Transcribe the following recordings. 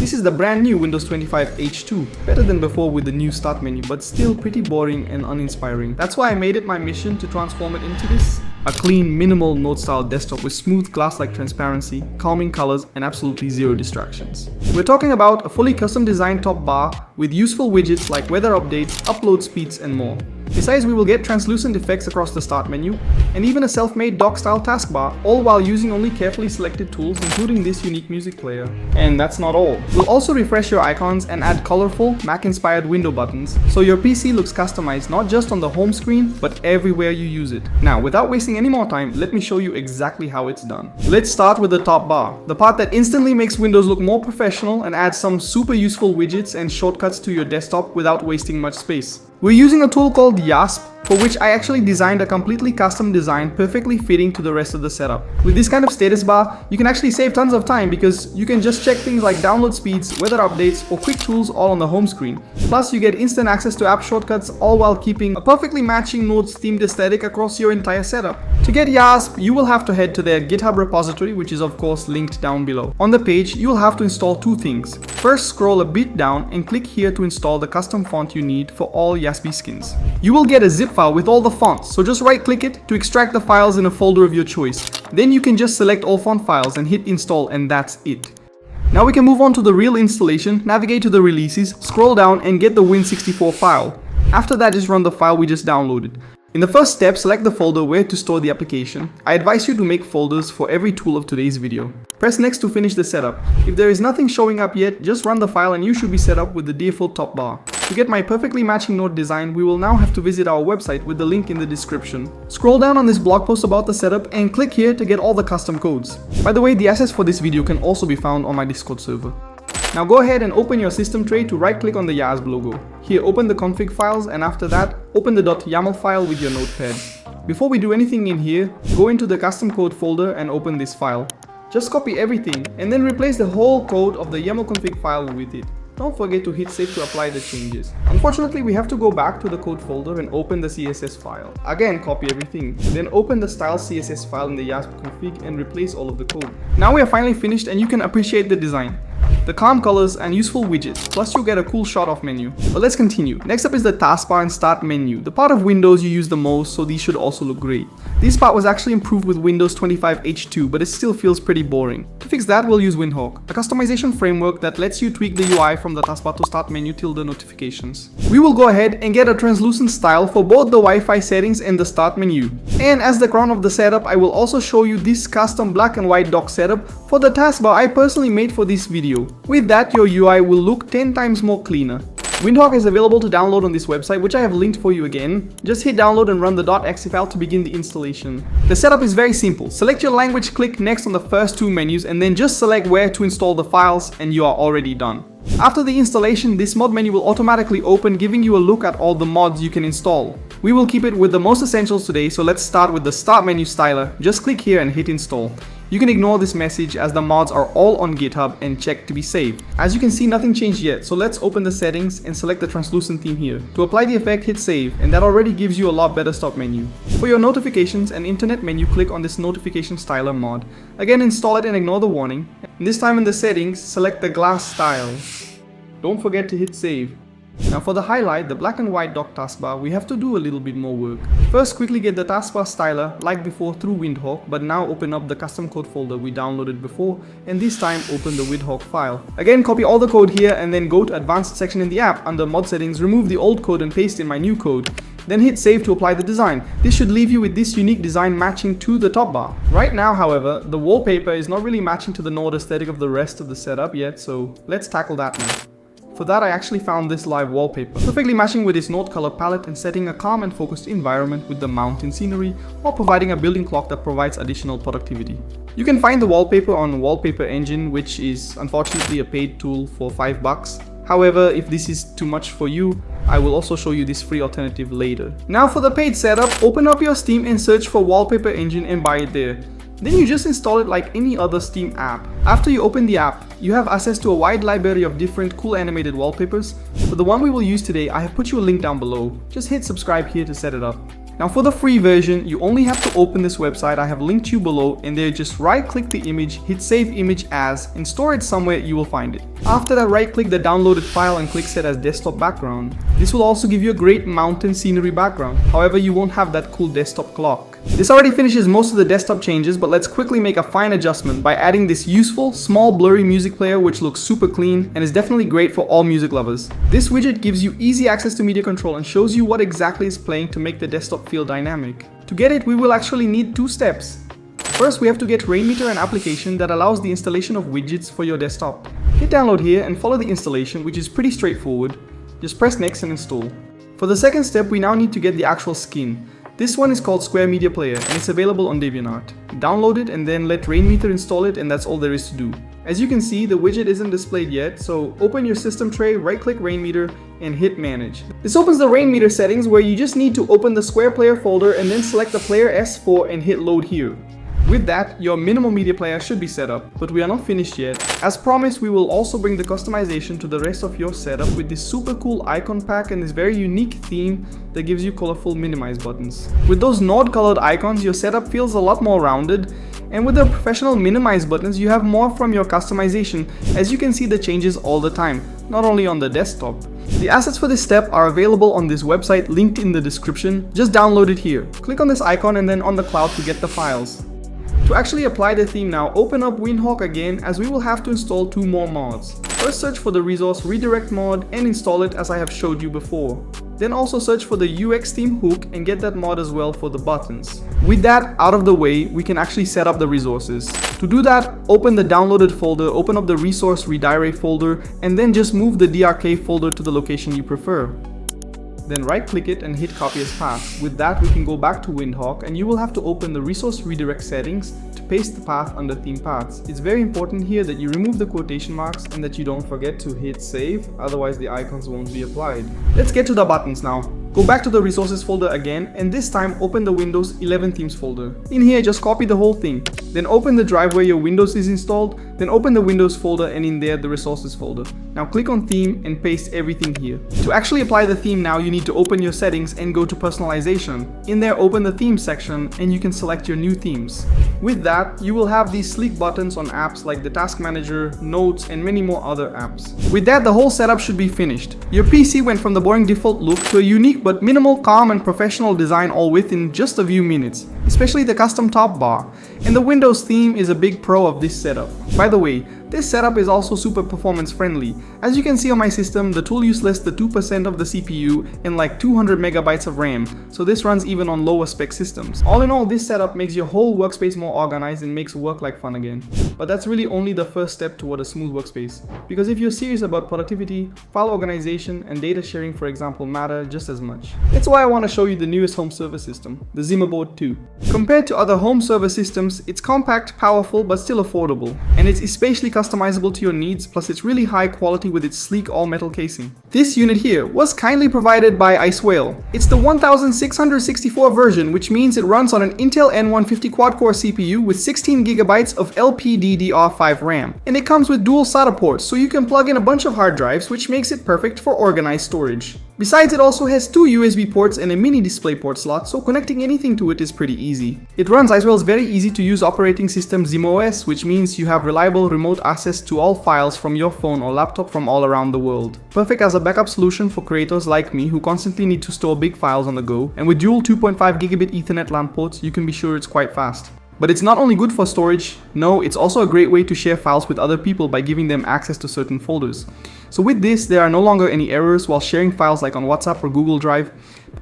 This is the brand new Windows 25 H2, better than before with the new start menu, but still pretty boring and uninspiring. That's why I made it my mission to transform it into this. A clean, minimal Note-style desktop with smooth glass-like transparency, calming colors, and absolutely zero distractions. We're talking about a fully custom-designed top bar with useful widgets like weather updates, upload speeds, and more. Besides, we will get translucent effects across the start menu, and even a self-made dock-style taskbar, all while using only carefully selected tools, including this unique music player. And that's not all. We'll also refresh your icons and add colorful, Mac-inspired window buttons, so your PC looks customized not just on the home screen, but everywhere you use it. Now, without wasting any more time, let me show you exactly how it's done. Let's start with the top bar, the part that instantly makes Windows look more professional and adds some super useful widgets and shortcuts to your desktop without wasting much space. We're using a tool called Yasb, for which I actually designed a completely custom design perfectly fitting to the rest of the setup. With this kind of status bar, you can actually save tons of time because you can just check things like download speeds, weather updates, or quick tools all on the home screen. Plus, you get instant access to app shortcuts, all while keeping a perfectly matching Notes themed aesthetic across your entire setup. To get Yasb, you will have to head to their GitHub repository, which is of course linked down below. On the page, you will have to install two things. First, scroll a bit down and click here to install the custom font you need for all Yasb skins. You will get a zip file with all the fonts, so just right click it to extract the files in a folder of your choice. Then you can just select all font files and hit install, and that's it. Now we can move on to the real installation, navigate to the releases, scroll down and get the Win64 file. After that, just run the file we just downloaded. In the first step, select the folder where to store the application. I advise you to make folders for every tool of today's video. Press next to finish the setup. If there is nothing showing up yet, just run the file and you should be set up with the default top bar. To get my perfectly matching Note design, we will now have to visit our website with the link in the description. Scroll down on this blog post about the setup and click here to get all the custom codes. By the way, the assets for this video can also be found on my Discord server. Now go ahead and open your system tray to right click on the Yasb logo. Here, open the config files, and after that, open the .yaml file with your notepad. Before we do anything in here, go into the custom code folder and open this file. Just copy everything and then replace the whole code of the YAML config file with it. Don't forget to hit save to apply the changes. Unfortunately, we have to go back to the code folder and open the CSS file. Again, copy everything. Then open the style CSS file in the Yasb config and replace all of the code. Now we are finally finished and you can appreciate the design, the calm colors and useful widgets, plus you'll get a cool shot of menu. But let's continue. Next up is the taskbar and start menu, the part of Windows you use the most, so these should also look great. This part was actually improved with Windows 25 H2, but it still feels pretty boring. To fix that, we'll use Windhawk, a customization framework that lets you tweak the UI from the taskbar to start menu till the notifications. We will go ahead and get a translucent style for both the Wi-Fi settings and the start menu. And as the crown of the setup, I will also show you this custom black and white dock setup for the taskbar I personally made for this video. With that, your UI will look 10 times more cleaner. Windhawk is available to download on this website, which I have linked for you again. Just hit download and run the .exe file to begin the installation. The setup is very simple. Select your language, click next on the first two menus, and then just select where to install the files, and you are already done. After the installation, this mod menu will automatically open, giving you a look at all the mods you can install. We will keep it with the most essentials today, so let's start with the start menu styler. Just click here and hit install. You can ignore this message as the mods are all on GitHub and check to be saved. As you can see, nothing changed yet, so let's open the settings and select the translucent theme here. To apply the effect, hit save, and that already gives you a lot better start menu. For your notifications and internet menu, click on this notification styler mod. Again, install it and ignore the warning. And this time in the settings, select the glass style. Don't forget to hit save. Now for the highlight, the black and white dock taskbar, we have to do a little bit more work. First, quickly get the taskbar styler like before through Windhawk, but now open up the custom code folder we downloaded before, and this time open the Windhawk file. Again, copy all the code here and then go to advanced section in the app. Under mod settings, remove the old code and paste in my new code. Then hit save to apply the design. This should leave you with this unique design matching to the top bar. Right now, however, the wallpaper is not really matching to the Note aesthetic of the rest of the setup yet, so let's tackle that now. For that, I actually found this live wallpaper, perfectly matching with its Note color palette and setting a calm and focused environment with the mountain scenery, while providing a built-in clock that provides additional productivity. You can find the wallpaper on Wallpaper Engine, which is unfortunately a paid tool for $5. However, if this is too much for you, I will also show you this free alternative later. Now for the paid setup, open up your Steam and search for Wallpaper Engine and buy it there. Then you just install it like any other Steam app. After you open the app, you have access to a wide library of different cool animated wallpapers. For the one we will use today, I have put you a link down below. Just hit subscribe here to set it up. Now for the free version, you only have to open this website I have linked to you below, and there just right click the image, hit save image as, and store it somewhere you will find it. After that, right click the downloaded file and click set as desktop background. This will also give you a great mountain scenery background, however you won't have that cool desktop clock. This already finishes most of the desktop changes, but let's quickly make a fine adjustment by adding this useful, small blurry music player which looks super clean and is definitely great for all music lovers. This widget gives you easy access to media control and shows you what exactly is playing to make the desktop feel dynamic. To get it, we will actually need 2 steps. First, we have to get Rainmeter, an application that allows the installation of widgets for your desktop. Hit download here and follow the installation, which is pretty straightforward. Just press next and install. For the second step, we now need to get the actual skin. This one is called Square Media Player and it's available on DeviantArt. Download it and then let Rainmeter install it, and that's all there is to do. As you can see, the widget isn't displayed yet, so open your system tray, right click Rainmeter and hit manage. This opens the Rainmeter settings where you just need to open the Square Player folder and then select the player S4 and hit load here. With that, your minimal media player should be set up, but we are not finished yet. As promised, we will also bring the customization to the rest of your setup with this super cool icon pack and this very unique theme that gives you colorful minimize buttons. With those node colored icons, your setup feels a lot more rounded, and with the professional minimize buttons, you have more from your customization, as you can see the changes all the time, not only on the desktop. The assets for this step are available on this website linked in the description. Just download it here. Click on this icon and then on the cloud to get the files. To actually apply the theme now, open up Windhawk again, as we will have to install 2 more mods. First, search for the resource redirect mod and install it as I have showed you before. Then also search for the UX theme hook and get that mod as well for the buttons. With that out of the way, we can actually set up the resources. To do that, open the downloaded folder, open up the resource redirect folder, and then just move the DRK folder to the location you prefer. Then right click it and hit copy as path. With that, we can go back to Windhawk and you will have to open the resource redirect settings to paste the path under theme paths. It's very important here that you remove the quotation marks and that you don't forget to hit save, otherwise the icons won't be applied. Let's get to the buttons now. Go back to the resources folder again, and this time open the Windows 11 themes folder. In here, just copy the whole thing. Then open the drive where your Windows is installed, then open the Windows folder and in there the resources folder. Now click on theme and paste everything here. To actually apply the theme now, you need to open your settings and go to personalization. In there, open the theme section and you can select your new themes. With that, you will have these sleek buttons on apps like the Task Manager, Notes, and many more other apps. With that, the whole setup should be finished. Your PC went from the boring default look to a unique but minimal, calm, and professional design all within just a few minutes, especially the custom top bar. And the Windows theme is a big pro of this setup. By the way, this setup is also super performance friendly. As you can see on my system, the tool uses less than 2% of the CPU and like 200 megabytes of RAM, so this runs even on lower spec systems. All in all, this setup makes your whole workspace more organized and makes work like fun again. But that's really only the first step toward a smooth workspace, because if you're serious about productivity, file organization, and data sharing, for example, matter just as much. That's why I want to show you the newest home server system, the ZIMABoard 2. Compared to other home server systems, it's compact, powerful, but still affordable, and it's especially customizable to your needs, plus it's really high quality with its sleek all-metal casing. This unit here was kindly provided by IcceWhale. It's the 1664 version, which means it runs on an Intel N150 quad-core CPU with 16GB of LPDDR5 RAM. And it comes with dual SATA ports, so you can plug in a bunch of hard drives, which makes it perfect for organized storage. Besides, it also has 2 USB ports and a mini DisplayPort slot, so connecting anything to it is pretty easy. It runs IcceWhale's very easy to use operating system ZimOS, which means you have reliable remote access to all files from your phone or laptop from all around the world. Perfect as a backup solution for creators like me who constantly need to store big files on the go, and with dual 2.5 gigabit Ethernet LAN ports, you can be sure it's quite fast. But it's not only good for storage, no, it's also a great way to share files with other people by giving them access to certain folders. So with this, there are no longer any errors while sharing files like on WhatsApp or Google Drive.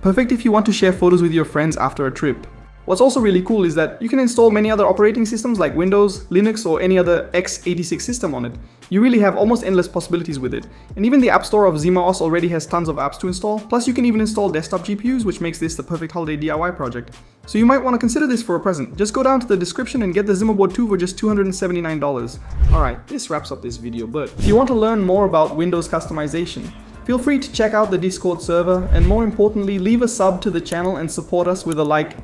Perfect if you want to share photos with your friends after a trip. What's also really cool is that you can install many other operating systems like Windows, Linux, or any other x86 system on it. You really have almost endless possibilities with it. And even the App Store of ZimOS already has tons of apps to install, plus you can even install desktop GPUs, which makes this the perfect holiday DIY project. So you might want to consider this for a present. Just go down to the description and get the ZIMABoard 2 for just $279. Alright, this wraps up this video, but if you want to learn more about Windows customization, feel free to check out the Discord server, and more importantly, leave a sub to the channel and support us with a like.